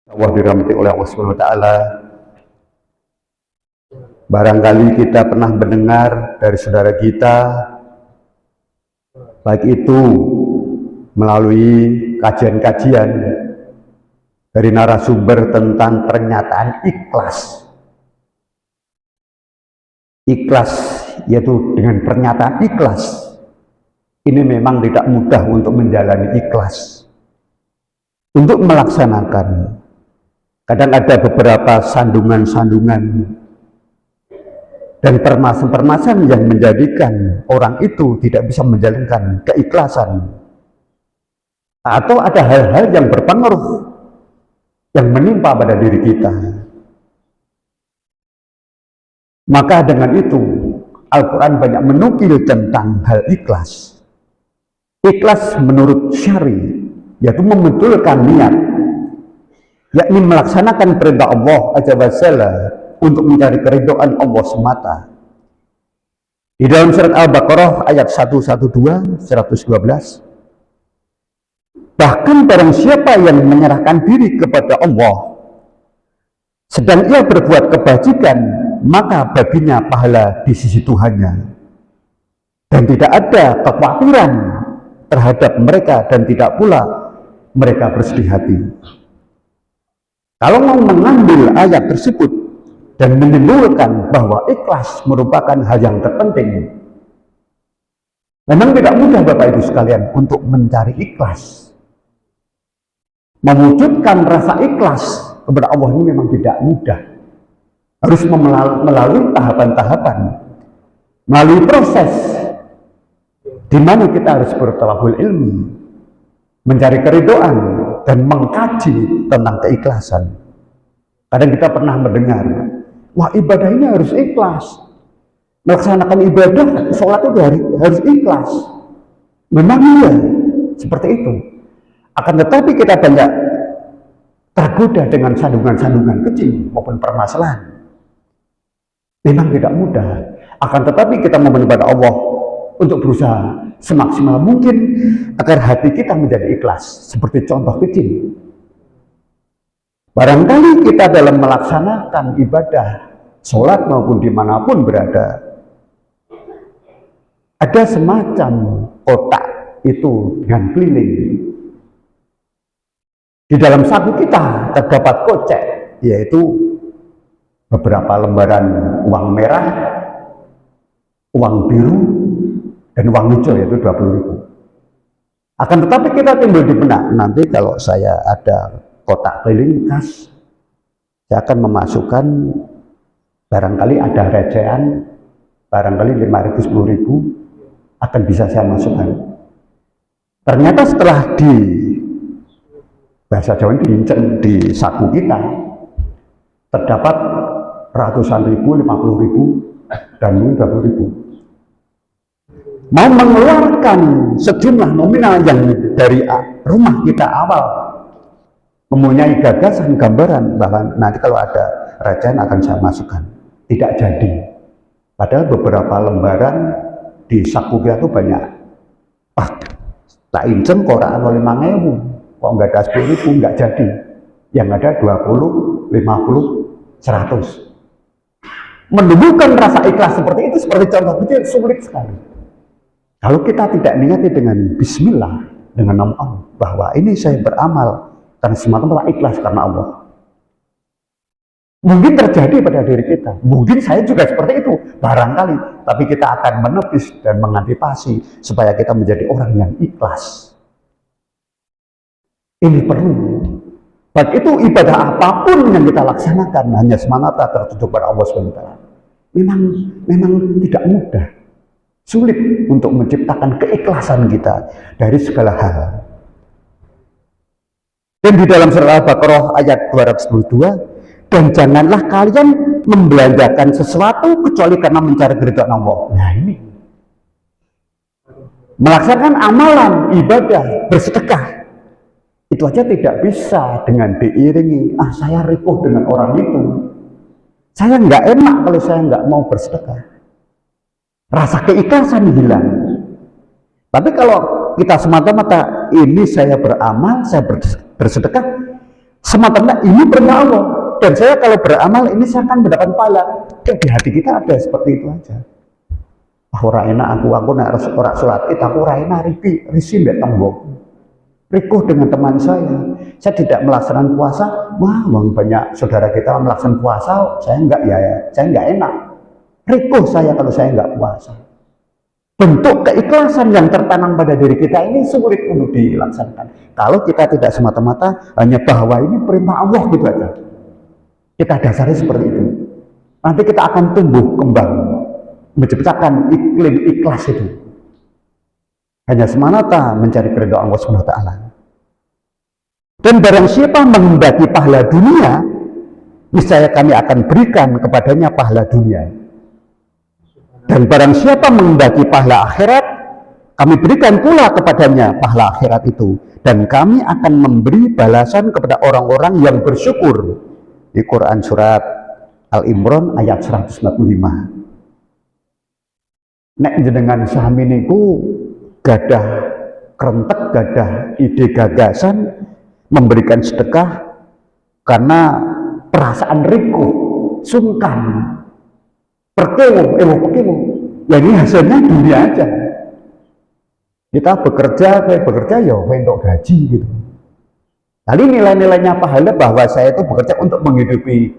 Allah dirahmati oleh Allah Subhanahu wa taala. Barangkali kita pernah mendengar dari saudara kita, baik itu melalui kajian-kajian dari narasumber tentang pernyataan ikhlas. Ikhlas, yaitu dengan pernyataan ikhlas, ini memang tidak mudah untuk menjalani ikhlas, untuk melaksanakan. Kadang ada beberapa sandungan-sandungan dan permasalahan-permasalahan yang menjadikan orang itu tidak bisa menjalankan keikhlasan, atau ada hal-hal yang berpengaruh yang menimpa pada diri kita. Maka dengan itu Al-Quran banyak menukil tentang hal ikhlas. Ikhlas menurut syari, yaitu membetulkan niat, yakni melaksanakan perintah Allah Azza wa Jalla untuk mencari keridhaan Allah semata. Di dalam surat Al-Baqarah ayat 112, 112, bahkan barang siapa yang menyerahkan diri kepada Allah sedang ia berbuat kebajikan, maka baginya pahala di sisi Tuhannya, dan tidak ada kekhawatiran terhadap mereka, dan tidak pula mereka bersedih hati. Kalau mau mengambil ayat tersebut dan menyimpulkan bahwa ikhlas merupakan hal yang terpenting, memang tidak mudah Bapak Ibu sekalian untuk mencari ikhlas. Mewujudkan rasa ikhlas kepada Allah ini memang tidak mudah. Harus melalui tahapan-tahapan, melalui proses di mana kita harus bertawakul ilmi, mencari keridhaan dan mengkaji tentang keikhlasan. Kadang kita pernah mendengar, wah ibadah ini harus ikhlas, melaksanakan ibadah, sholat itu harus ikhlas. Memang iya, seperti itu. Akan tetapi kita banyak tergoda dengan sandungan-sandungan kecil maupun permasalahan. Memang tidak mudah. Akan tetapi kita memohon kepada Allah untuk berusaha semaksimal mungkin agar hati kita menjadi ikhlas. Seperti contoh kecil, barangkali kita dalam melaksanakan ibadah, sholat maupun dimanapun berada, ada semacam kotak itu dengan keliling. Di dalam saku kita terdapat kocek, yaitu beberapa lembaran uang merah, uang biru, dan uang hijau, yaitu 20.000. Akan tetapi kita timbul di benak, nanti kalau saya ada kotak keliling kas, saya akan memasukkan barangkali ada recehan, barangkali 5.000, 10.000 akan bisa saya masukkan. Ternyata setelah di bahasa Jawa diincen di saku kita, terdapat ratusan ribu, 50.000, dan 20.000. Mau mengeluarkan sejumlah nominal yang dari rumah kita awal mempunyai gagasan gambaran bahwa nanti kalau ada recehan akan saya masukkan, tidak jadi. Padahal beberapa lembaran di saku kita itu banyak. Tak incen koran 5.000, kok nggak ada 10.000, nggak jadi. Yang ada 20, 50, 100. Menumbuhkan rasa ikhlas seperti itu, seperti contoh kecil, sulit sekali. Kalau kita tidak niati dengan bismillah, dengan nama Allah, bahwa ini saya beramal karena semata-mata ikhlas karena Allah. Mungkin terjadi pada diri kita, mungkin saya juga seperti itu, barangkali, tapi kita akan menepis dan mengantisipasi supaya kita menjadi orang yang ikhlas. Ini perlu. Baik itu ibadah apapun yang kita laksanakan hanya semata tertuju pada Allah SWT. Memang tidak mudah, sulit untuk menciptakan keikhlasan kita dari segala hal. Dan di dalam surah Al-Baqarah ayat 222, dan janganlah kalian membelanjakan sesuatu kecuali karena mencari keridhaan Allah. Nah ini, melaksanakan amalan, ibadah, bersedekah, itu aja tidak bisa dengan diiringi, saya ripuh dengan orang itu, saya nggak enak kalau saya nggak mau bersedekah. Rasa keikhlasan hilang. Tapi kalau kita semata-mata ini saya beramal, saya bersedekah, semata-mata ini perintah Allah. Dan saya kalau beramal ini saya akan mendapat pahala. Di hati kita ada seperti itu aja. Ora enak aku nek ora salat id aku ora enak risi mbek tembok. Rikuh dengan teman saya tidak melaksanakan puasa. Wah, banyak saudara kita melaksanakan puasa, saya enggak saya enggak enak. Rikuh saya kalau saya enggak puasa. Bentuk keikhlasan yang tertanam pada diri kita ini sulit untuk dilaksanakan. Kalau kita tidak semata-mata hanya bahwa ini perintah Allah gitu aja. Kita dasari seperti itu. Nanti kita akan tumbuh kembang menciptakan iklim ikhlas itu. Hanya semata mencari keridhaan Allah SWT. Dan barang siapa menghendaki pahala dunia, niscaya kami akan berikan kepadanya pahala dunia. Dan barang siapa menghendaki pahala akhirat, kami berikan pula kepadanya pahala akhirat itu. Dan kami akan memberi balasan kepada orang-orang yang bersyukur. Di Quran surat Al-Imran ayat 145. Nek jenengan sami niku gadah krentek, gadah ide gagasan memberikan sedekah karena perasaan rikuh, sungkan, perkewo, ya ini hasilnya dunia aja. Kita bekerja ya untuk gaji gitu. Lalu nilai-nilainya pahala bahwa saya itu bekerja untuk menghidupi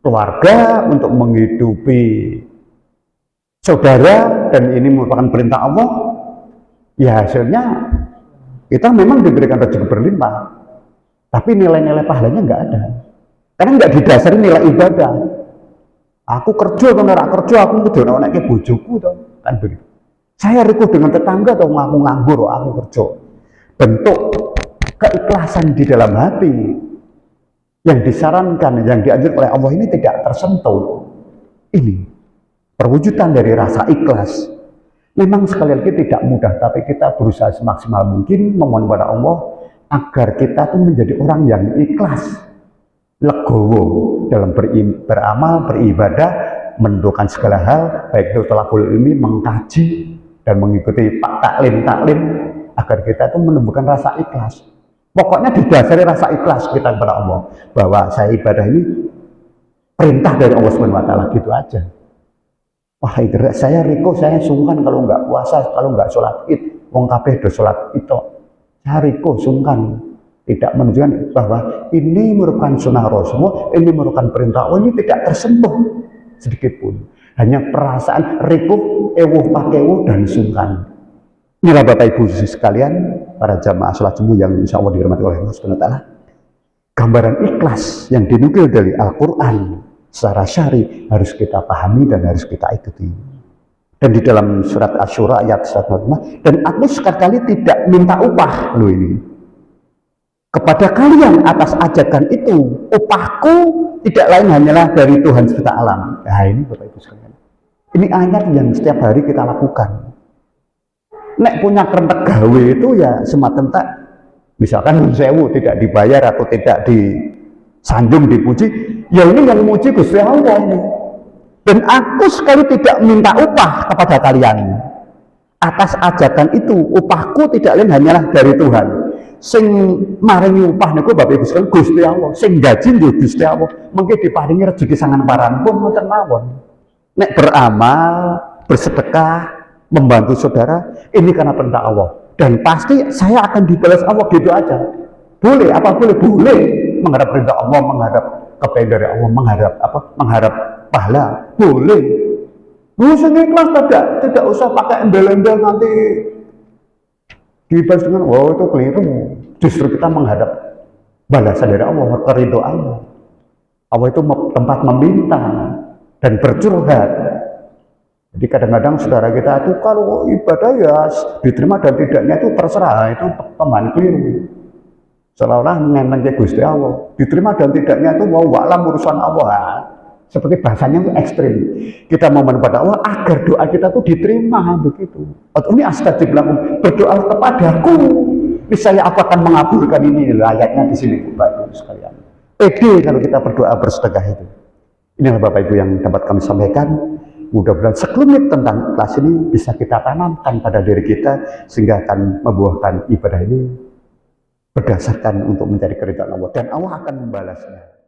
keluarga, untuk menghidupi saudara, dan ini merupakan perintah Allah. Ya hasilnya kita memang diberikan rezeki berlimpah, tapi nilai-nilai pahalanya nggak ada, karena nggak didasari nilai ibadah. Aku kerja atau nggak kerja, aku kudu nek bojoku toh, kan begitu. Saya rikuh dengan tetangga atau ngaku nganggur, aku kerja. Bentuk keikhlasan di dalam hati yang disarankan, yang dianjurkan oleh Allah ini tidak tersentuh. Ini perwujudan dari rasa ikhlas. Memang sekali lagi tidak mudah, tapi kita berusaha semaksimal mungkin memohon kepada Allah agar kita tuh menjadi orang yang ikhlas, legowo dalam beramal, beribadah, menentukan segala hal, baik itu talabul ilmi, mengkaji dan mengikuti taklim, agar kita tuh menemukan rasa ikhlas. Pokoknya didasari rasa ikhlas kita kepada Allah, bahwa saya ibadah ini perintah dari Allah SWT, gitu aja. Wah, saya riko, saya sungkan kalau nggak puasa, kalau nggak sholat id, wong kabeh do sholat itu. Saya riko, sungkan, tidak menunjukkan bahwa ini merupakan sunnah Rasulullah, ini merupakan perintah Allah, ini tidak tersentuh sedikit pun. Hanya perasaan riko, ewuh pakewuh dan sungkan. Inilah Bapak Ibu sekalian, para jamaah sholat subuh yang insya Allah dirahmati oleh Allah SWT. Gambaran ikhlas yang dinukil dari Al-Quran secara syar'i harus kita pahami dan harus kita ikuti. Dan di dalam surat Asy-Syura ayat 145, dan aku sekali-kali tidak minta upah loh ini kepada kalian atas ajakan itu, upahku tidak lain hanyalah dari Tuhan semesta alam. Nah ini Bapak Ibu sekalian, ini ayat yang setiap hari kita lakukan. Nek punya kerentek gawe itu ya semata-mata, misalkan sewu tidak dibayar atau tidak disanjung, dipuji, ya ini yang memuji Gusti Allah ini. Dan aku sekali tidak minta upah kepada kalian atas ajakan itu, upahku tidak lain hanyalah dari Tuhan. Sing maringi upah niku Bapak Ibu sekalian Gusti Allah, sing gaji nggih Gusti Allah. Mungkin diparingi rezeki sangan parampun mboten mawon. Nek beramal, bersedekah, membantu saudara, ini karena perintah Allah. Dan pasti saya akan dibalas Allah, gitu aja. Boleh, apa boleh? Boleh mengharap perintah Allah, mengharap kepengen dari Allah, mengharap pahala, boleh. Usah ikhlas, tidak usah pakai embel-embel nanti dibalas dengan wow itu keliru. Justru kita mengharap balasan dari Allah, keridhaan Allah. Allah itu tempat meminta dan bercurhat. Jadi kadang-kadang saudara kita itu kalau ibadah ya diterima dan tidaknya itu terserah, itu teman keliru. Seolah-olah mengenang ke Gusti Allah, diterima dan tidaknya itu mau alam urusan Allah. Seperti bahasanya itu ekstrim. Kita mohon kepada Allah agar doa kita itu diterima begitu. Atau ini astajib lakum, berdoa kepadaku, misalnya aku akan mengabulkan ini. Ayatnya di sini Bapak Ibu sekalian. Pede kalau kita berdoa bersedekah itu. Inilah Bapak Ibu yang dapat kami sampaikan. Mudah-mudahan sekelumit tentang kelas ini bisa kita tanamkan pada diri kita sehingga akan membuahkan ibadah ini berdasarkan untuk mencari keridhaan Allah, dan Allah akan membalasnya.